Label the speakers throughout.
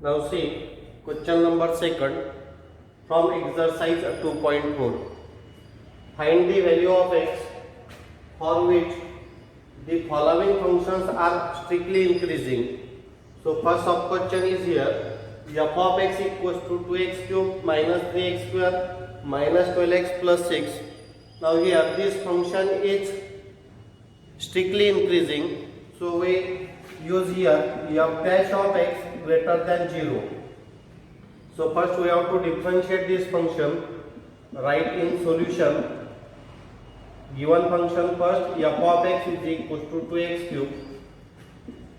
Speaker 1: Now see question number second from exercise 2.4. Find the value of x for which the following functions are strictly increasing. So first sub question is here, f of x equals to 2x cube minus 3x square minus 12x plus 6. Now here this function is strictly increasing, so we use here f dash of x greater than 0. So first we have to differentiate this function. Write in solution given function first, f of x is equals to 2x cube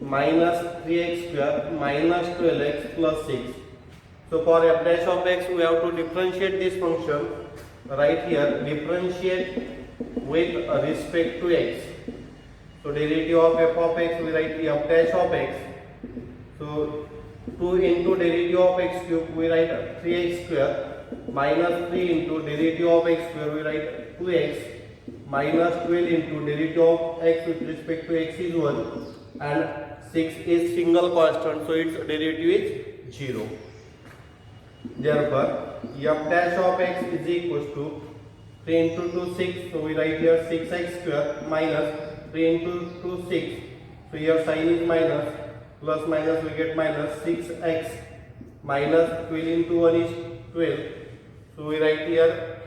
Speaker 1: minus 3x square minus 12x plus 6. So for f dash of x we have to differentiate this function. Right here differentiate with respect to x. So derivative of f of x we write f dash of x. So 2 into derivative of x cube we write 3x square minus 3 into derivative of x square we write 2x minus 12 into derivative of x with respect to x is 1 and 6 is single constant, so its derivative is 0. Therefore f dash of x is equals to 3 into 2 6, so we write here 6x square minus 3 into 2 6, so here sign is minus, plus minus we get minus 6x minus 12 into 1 is 12, so we write here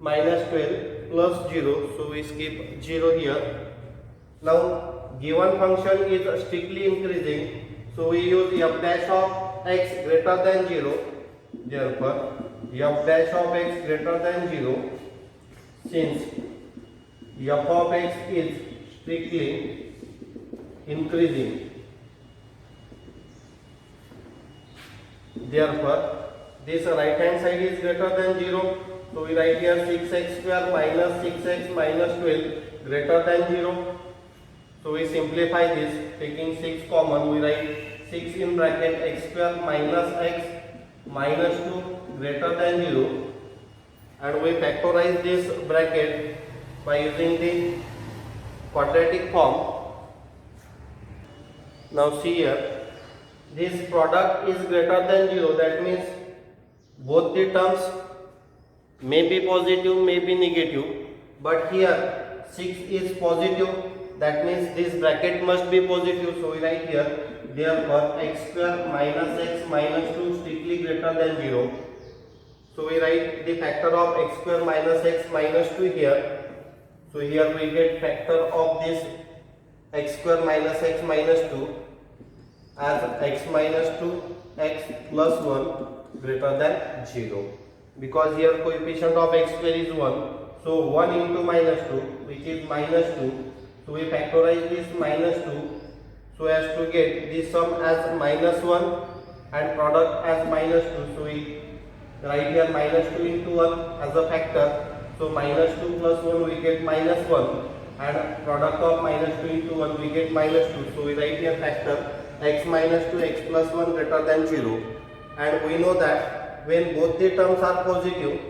Speaker 1: minus 12 plus 0, so we skip 0 here. Now given function is strictly increasing, so we use f dash of x greater than 0. Therefore f dash of x greater than 0, since f of x is strictly increasing, therefore this right hand side is greater than 0, so we write here 6x square minus 6x minus 12 greater than 0. So we simplify this, taking 6 common, we write 6 in bracket x square minus x minus 2 greater than 0, and we factorize this bracket by using the quadratic form. Now see here, this product is greater than 0, that means both the terms may be positive, may be negative, but here 6 is positive, that means this bracket must be positive, so we write here therefore x square minus x minus 2 strictly greater than 0. So we write the factor of x square minus x minus 2 here. So here we get factor of this x square minus x minus 2 as x minus 2 x plus 1 greater than 0. Because here coefficient of x square is 1. So 1 into minus 2 which is minus 2. So we factorize this minus 2 so as to get this sum as minus 1 and product as minus 2. So we write here minus 2 into 1 as a factor. So minus 2 plus 1 we get minus 1 and product of minus 2 into 1 we get minus 2. So we write here factor x minus 2 x plus 1 greater than 0. And we know that when both the terms are positive,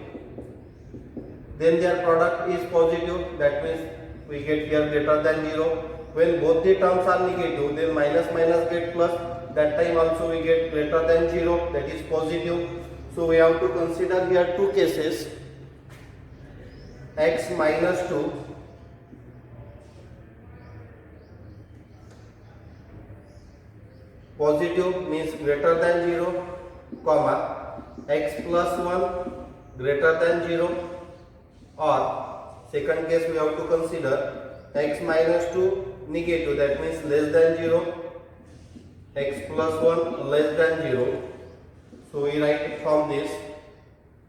Speaker 1: then their product is positive, that means we get here greater than 0. When both the terms are negative, then minus minus get plus, that time also we get greater than 0, that is positive. So we have to consider here two cases, x minus 2 positive means greater than 0, comma x plus 1 greater than 0, or second case we have to consider x minus 2 negative, that means less than 0, x plus 1 less than 0. So we write from this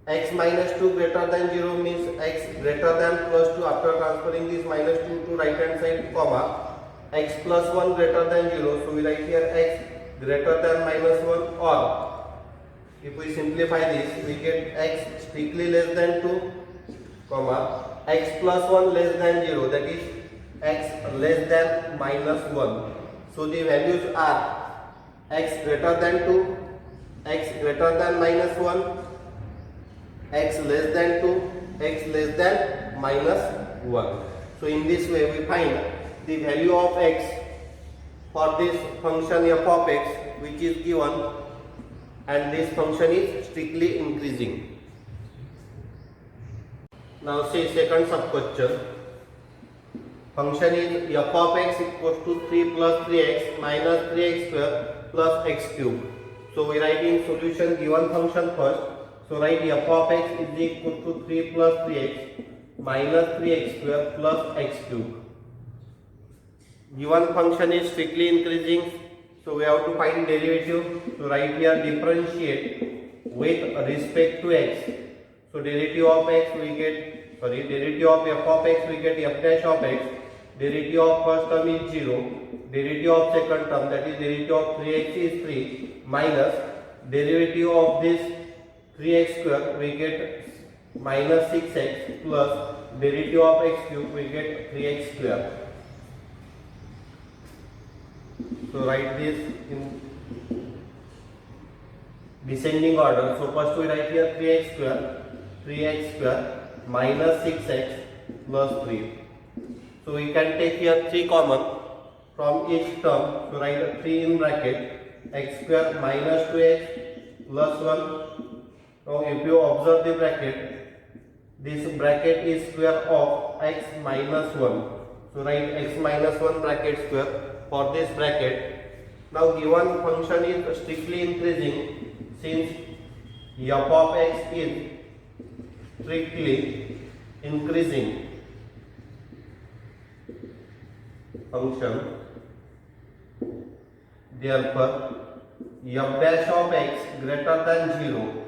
Speaker 1: x minus 2 greater than 0 means x greater than plus 2 after transferring this minus 2 to right hand side, comma x plus 1 greater than 0. So we write here x greater than minus 1, or if we simplify this we get x strictly less than 2, comma x plus 1 less than 0, that is x less than minus 1. So the values are x greater than 2, x greater than minus 1, x less than 2, x less than minus 1. So in this way we find the value of x for this function f of x which is given and this function is strictly increasing. Now see second sub question. Function is f of x equals to 3 plus 3x minus 3x square plus x cube. So we write in solution given function first. So write f of x is equal to 3 plus 3x minus 3x square plus x cube. Given function is strictly increasing, so we have to find derivative. So write here differentiate with respect to x. So derivative of x we get, derivative of f of x we get f dash of x. Derivative of first term is 0. Derivative of second term, that is derivative of 3x is 3 minus derivative of this 3x square we get minus 6x plus derivative of x cube we get 3x square. So write this in descending order. So first we write here 3x square minus 6x plus 3. So we can take here 3 common from each term. So write 3 in bracket, x square minus 2x plus 1. Now if you observe the bracket, this bracket is square of x minus 1. So write x minus 1 bracket square for this bracket. Now given function is strictly increasing, since f of x is strictly increasing function, therefore f dash of x greater than 0.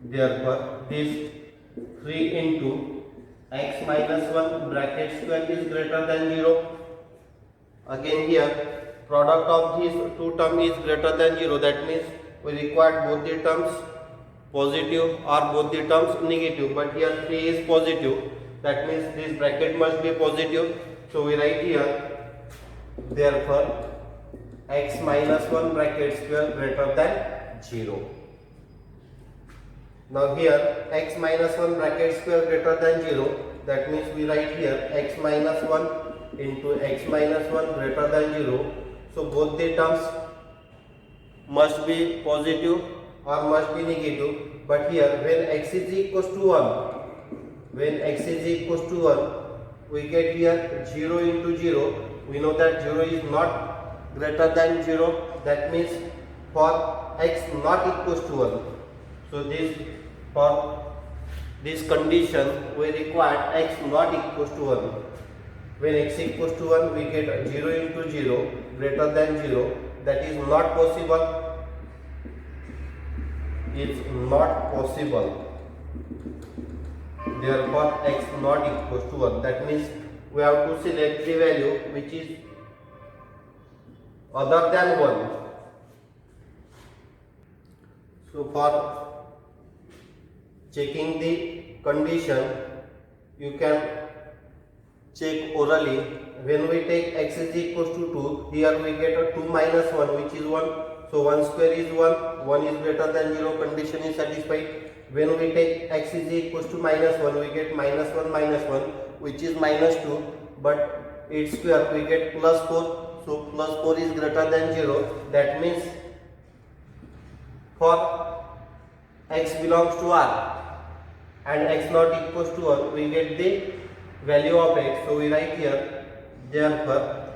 Speaker 1: Therefore this 3 into x minus 1 bracket square is greater than 0. Again here product of these two terms is greater than 0. That means we require both the terms positive or both the terms negative. But here 3 is positive. That means this bracket must be positive. So we write here, therefore x minus 1 bracket square greater than 0. Now here x minus 1 bracket square greater than 0. That means we write here x minus 1 into x minus 1 greater than 0. So both the terms must be positive or must be negative. But here when x is equals to 1, we get here 0 into 0. We know that 0 is not greater than 0. That means for x not equals to 1. So for this condition we require x not equals to 1. When x equals to 1, we get 0 into 0 greater than 0. That is not possible. It's not possible. Therefore x not equals to 1. That means we have to select the value which is other than 1. So for checking the condition, you can check orally. When we take x is equals to 2, here we get a 2 minus 1 which is 1. So 1 square is 1, 1 is greater than 0, condition is satisfied. When we take x is equals to minus 1, we get minus 1 which is minus 2, but its square we get plus 4. So plus 4 is greater than 0. That means for x belongs to R and x not equals to 1, we get the value of x. So we write here, therefore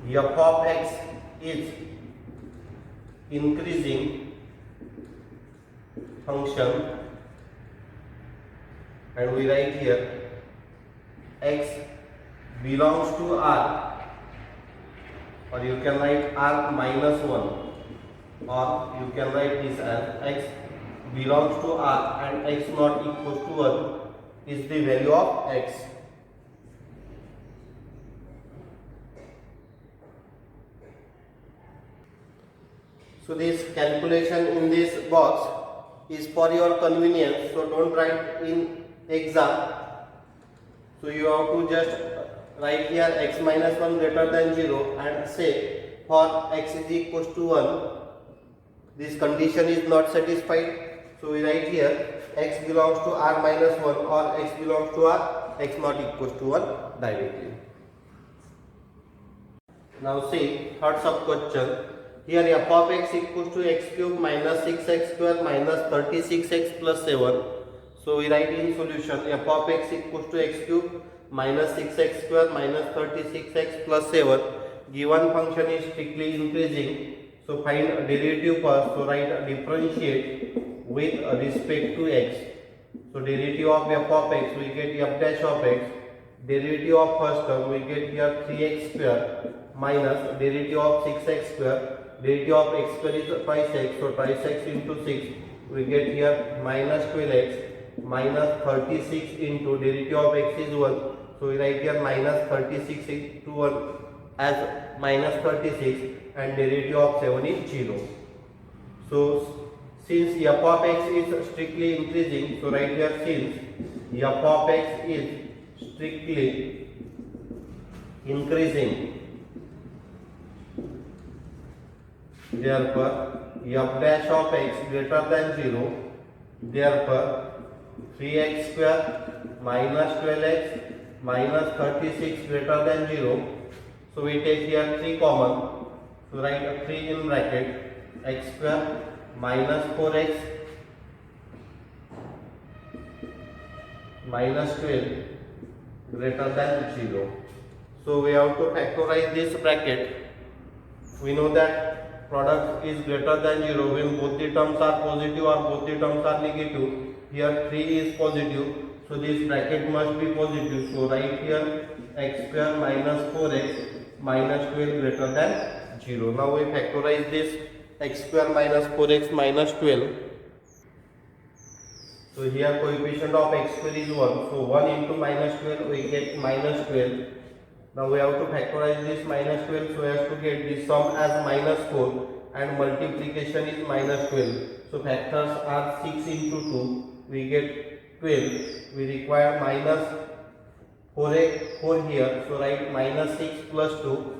Speaker 1: f of x is increasing function, and we write here x belongs to R, or you can write R minus 1, or you can write this as x belongs to R and x not equals to 1 is the value of x. So this calculation in this box is for your convenience, so don't write in exam. So you have to just write here x minus 1 greater than 0 and say for x is equals to 1, this condition is not satisfied. So we write here x belongs to R minus 1 or x belongs to R, x not equals to 1 directly. Now see third sub question. here f of x equals to x cube minus 6x square minus 36x plus 7. So we write in solution f of x equals to x cube minus 6x square minus 36x plus 7. Given function is strictly increasing. So find derivative first. So write differentiate with respect to x. So derivative of f of x, we get f dash of x. Derivative of first term, we get here 3x square minus derivative of 6x square. Derivative of x square is twice x, so twice x into 6, we get here minus 12x minus 36 into derivative of x is 1. So we write here minus 36 into 1 as minus 36 and derivative of 7 is 0. So since f of x is strictly increasing, so right here since f of x is strictly increasing, therefore f dash of x greater than 0, therefore 3x square minus 12x minus 36 greater than 0. So we take here 3 common, so write 3 in bracket, x square minus 4x minus 12 greater than 0. So we have to factorize this bracket. We know that product is greater than 0 when both the terms are positive or both the terms are negative. Here 3 is positive, so this bracket must be positive. So write here x square minus 4x minus 12 greater than 0. Now we factorize this x square minus 4x minus 12. So here coefficient of x square is 1. So 1 into minus 12 we get minus 12. Now we have to factorize this minus 12 so as to get this sum as minus 4 and multiplication is minus 12. So factors are 6 into 2. We get 12. We require minus 4 here. So write minus 6 plus 2.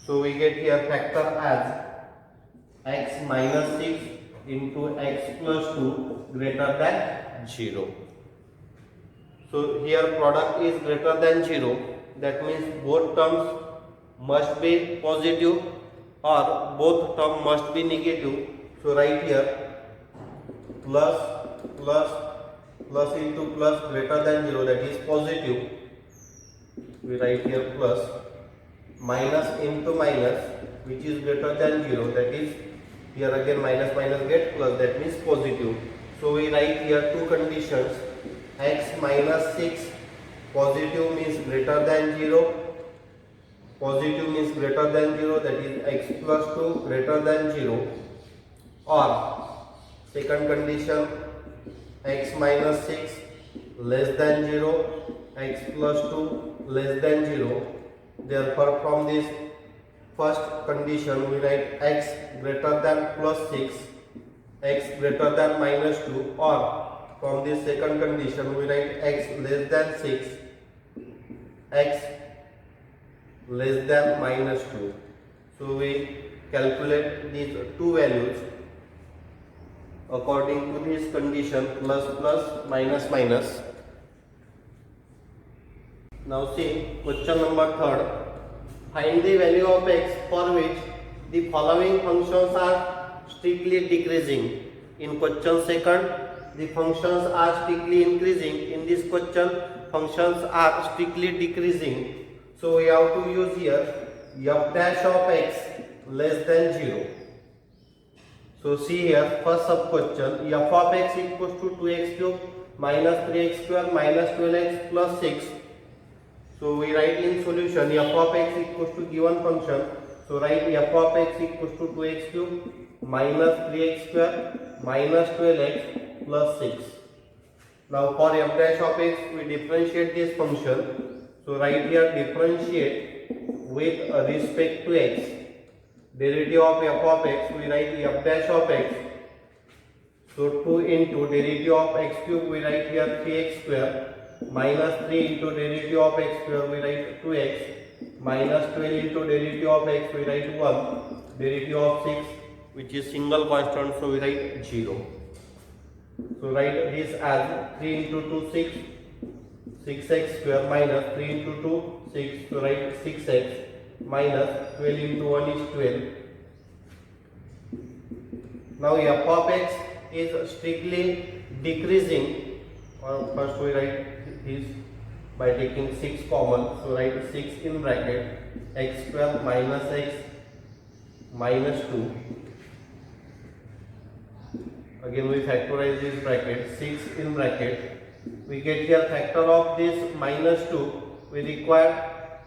Speaker 1: So we get here factor as x minus 6 into x plus 2 greater than 0. So here product is greater than 0. That means both terms must be positive or both terms must be negative. So write here plus into plus greater than 0, that is positive. We write here plus, minus into minus which is greater than 0, that is here again minus get plus, that means positive. So we write here two conditions, x minus 6 positive means greater than 0, positive means greater than 0, that is x plus 2 greater than 0, or second condition x minus 6 less than 0, x plus 2 less than 0. Therefore from this first condition we write x greater than plus 6, x greater than minus 2, or from this second condition we write x less than 6, x less than minus 2. So we calculate these two values according to this condition, plus minus. Now see question number 3rd. Find the value of x for which the following functions are strictly decreasing. In question 2nd, the functions are strictly increasing. In this question, functions are strictly decreasing. So we have to use here f dash of x less than 0. So see here, first sub question, f of x equals to 2x cube minus 3x square minus 12x plus 6. So we write in solution f of x equals to given function. So write f of x equals to 2x cube minus 3x square minus 12x plus 6. Now for f dash of x we differentiate this function. So write here differentiate with respect to x. Derivative of f of x we write f dash of x. So 2 into derivative of x cube we write here 3x square minus 3 into derivative of x square we write 2x minus 12 into derivative of x we write 1, derivative of 6 which is single constant, so we write 0. So write this as 3 into 2 6, 6x square minus 3 into 2 6, so write 6x minus 12 into 1 is 12 Now f of x is strictly decreasing, or first we write this by taking 6 common. So write 6 in bracket x square minus x minus 2. Again we factorize this bracket, 6 in bracket. We get here factor of this minus 2. We require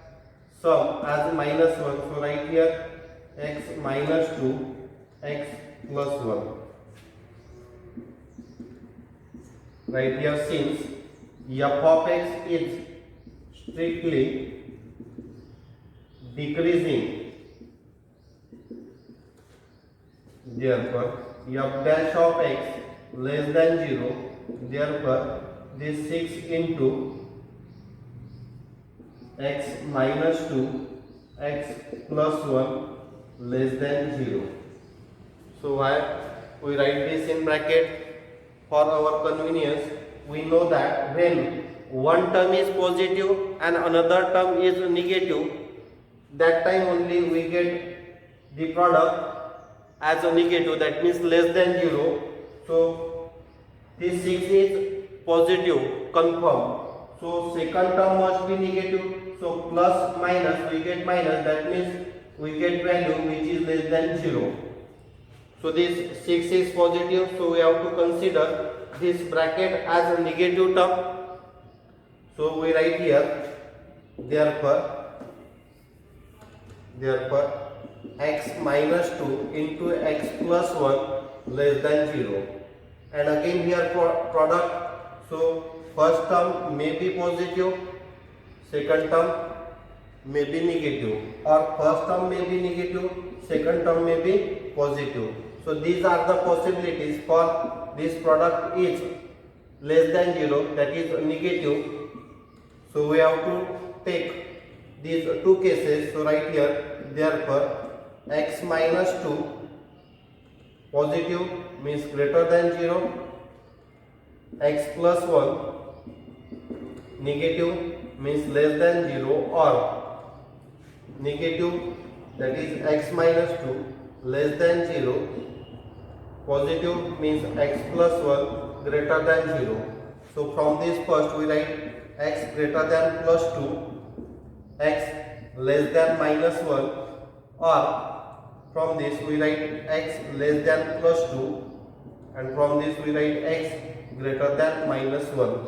Speaker 1: sum as minus 1. So write here x minus 2 x plus 1. Right here, since f of x is strictly decreasing, therefore f dash of x less than 0, therefore this 6 into x minus 2 x plus 1 less than 0. So why we write this in bracket? For our convenience, we know that when one term is positive and another term is negative, that time only we get the product as a negative, that means less than 0. So this 6 is positive, confirm. So second term must be negative. So plus minus, we get minus, that means we get value which is less than 0. So this 6 is positive, so we have to consider this bracket as a negative term. So we write here, therefore x minus 2 into x plus 1 less than 0. And again here for product, so first term may be positive, second term may be negative, or first term may be negative, second term may be positive. So these are the possibilities for this product is less than 0, that is negative. So we have to take these two cases. So right here, therefore x minus 2 positive means greater than 0, x plus 1 negative means less than 0, or negative, that is x minus 2 less than 0, positive means x plus 1 greater than 0. So from this first we write x greater than plus 2, x less than minus 1, or from this we write x less than plus 2, and from this we write x greater than minus 1.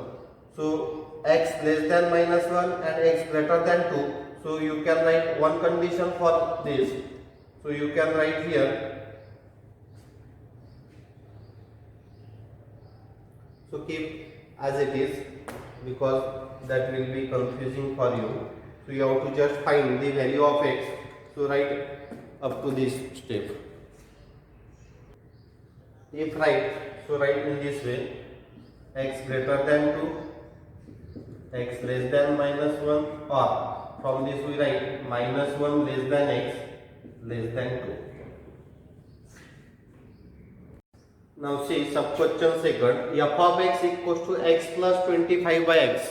Speaker 1: So x less than minus 1 and x greater than 2. So you can write one condition for this. So you can write here, so keep as it is because that will be confusing for you. So you have to just find the value of x. So write up to this step. If right, so write in this way, x greater than 2, x less than minus 1, or from this we write minus 1 less than x less than 2. Now see sub question second, f of x equals to x plus 25 by x.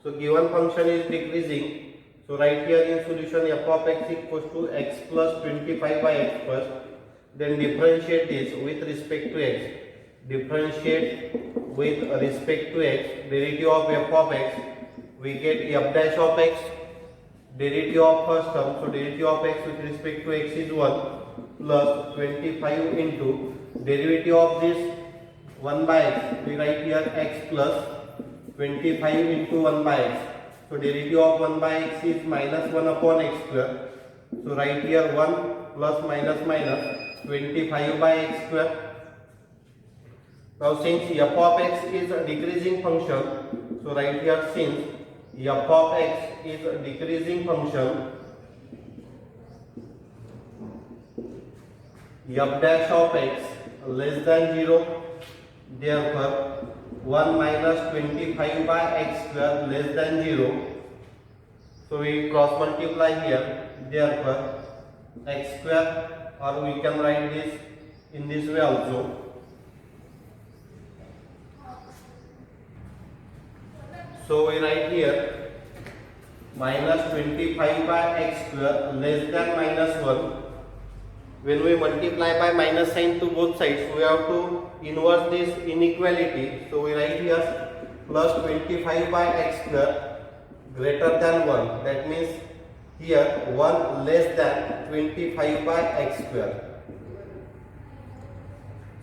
Speaker 1: So given function is decreasing. So write here in solution f of x equals to x plus 25 by x first. Then differentiate this with respect to x. Differentiate with respect to x. Derivative of f of x. We get f dash of x. Derivative of first term. So derivative of x with respect to x is 1 plus 25 into derivative of this 1 by x. We write here x plus 25 into 1 by x. So derivative of 1 by x is minus 1 upon x square. So write here 1 plus minus minus 25 by x square. Now since f of x is a decreasing function, so write here since f of x is a decreasing function, f dash of x less than 0, therefore 1 minus 25 by x square less than 0. So we cross multiply here, therefore x square, or we can write this in this way also. So we write here minus 25 by x square less than minus 1, when we multiply by minus sign to both sides, we have to inverse this inequality. So we write here plus 25 by x square greater than 1. That means here 1 less than 25 by x square.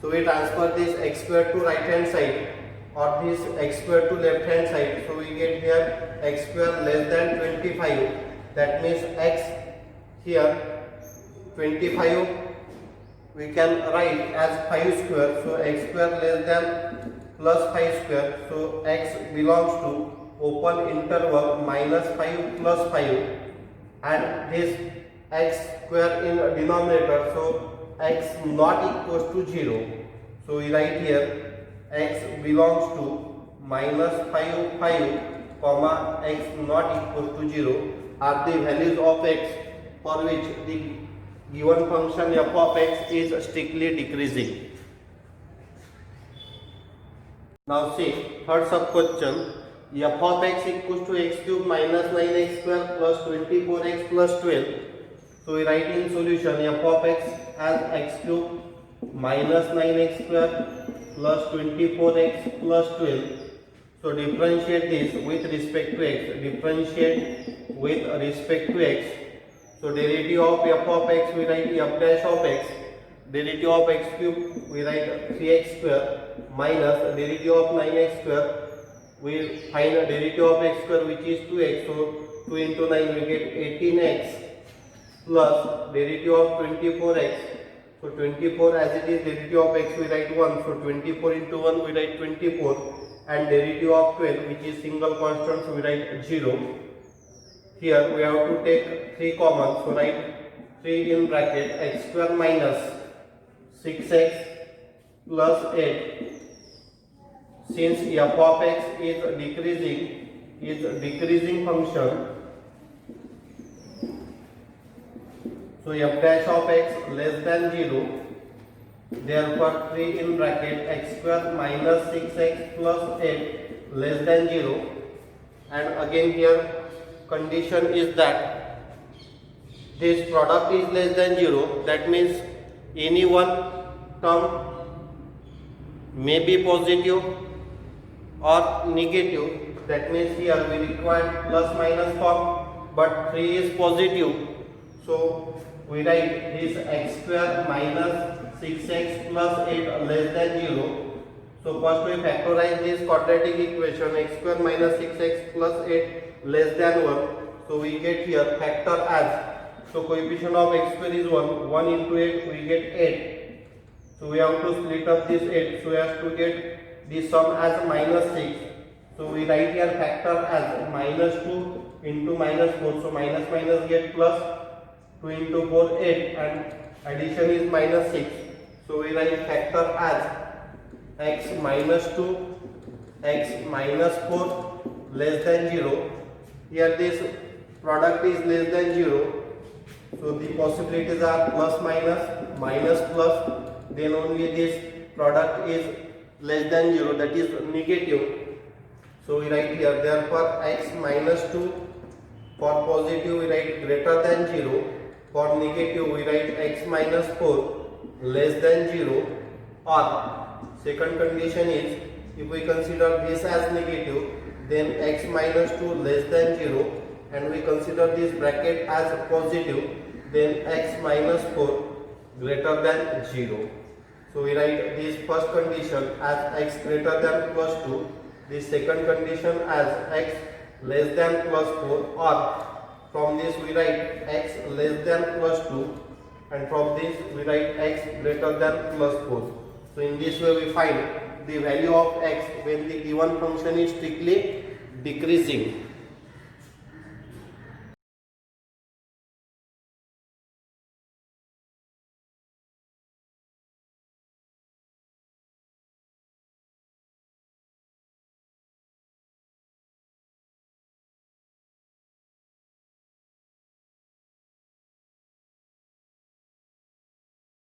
Speaker 1: So we transfer this x square to right hand side or this x square to left hand side. So we get here x square less than 25. That means x here 25 we can write as 5 square. So x square less than plus 5 square. So x belongs to open interval minus 5 plus 5 and this x square in denominator. So x not equals to 0. So we write here x belongs to minus 5 5 comma x not equals to 0 are the values of x for which the given function f of x is strictly decreasing. Now see third sub question, f of x equals to x cube minus 9x square plus 24x plus 12. So we write in solution f of x as x cube minus 9x square plus 24x plus 12. So differentiate this with respect to x. Differentiate with respect to x. So derivative of f of x we write f dash of x. Derivative of x cube we write 3x square minus derivative of 9x square. We find a derivative of x square which is 2x. So 2 into 9 we get 18x plus derivative of 24x. So 24 as it is derivative of x we write 1. So 24 into 1 we write 24 and derivative of 12 which is single constant so we write 0. Here we have to take 3 common. So write 3 in bracket x square minus 6x plus 8. Since f of x is decreasing function, so f dash of x less than 0, therefore 3 in bracket x square minus 6x plus 8 less than 0, and again here condition is that this product is less than 0. That means any one term may be positive or negative. That means here we require plus minus form, but 3 is positive. So we write this x square minus 6x plus 8 less than 0. So first we factorize this quadratic equation x square minus 6x plus 8 less than 1. So we get here factor as, so coefficient of x square is 1. 1 into 8 we get 8. So we have to split up this 8 so as to get the sum as minus 6. So we write here factor as minus 2 into minus 4. So minus minus get plus, 2 into 4 8 and addition is minus 6. So we write factor as x minus 2 x minus 4 less than 0. Here this product is less than 0. So the possibilities are plus minus, minus plus, then only this product is less than 0, that is negative. So we write here therefore x minus 2, for positive we write greater than 0, for negative we write x minus 4 less than 0, or second condition is if we consider this as negative then x minus 2 less than 0 and we consider this bracket as positive then x minus 4 greater than 0. So we write this first condition as x greater than plus 2, this second condition as x less than plus 4, or from this we write x less than plus 2 and from this we write x greater than plus 4. So in this way we find the value of x when the given function is strictly decreasing.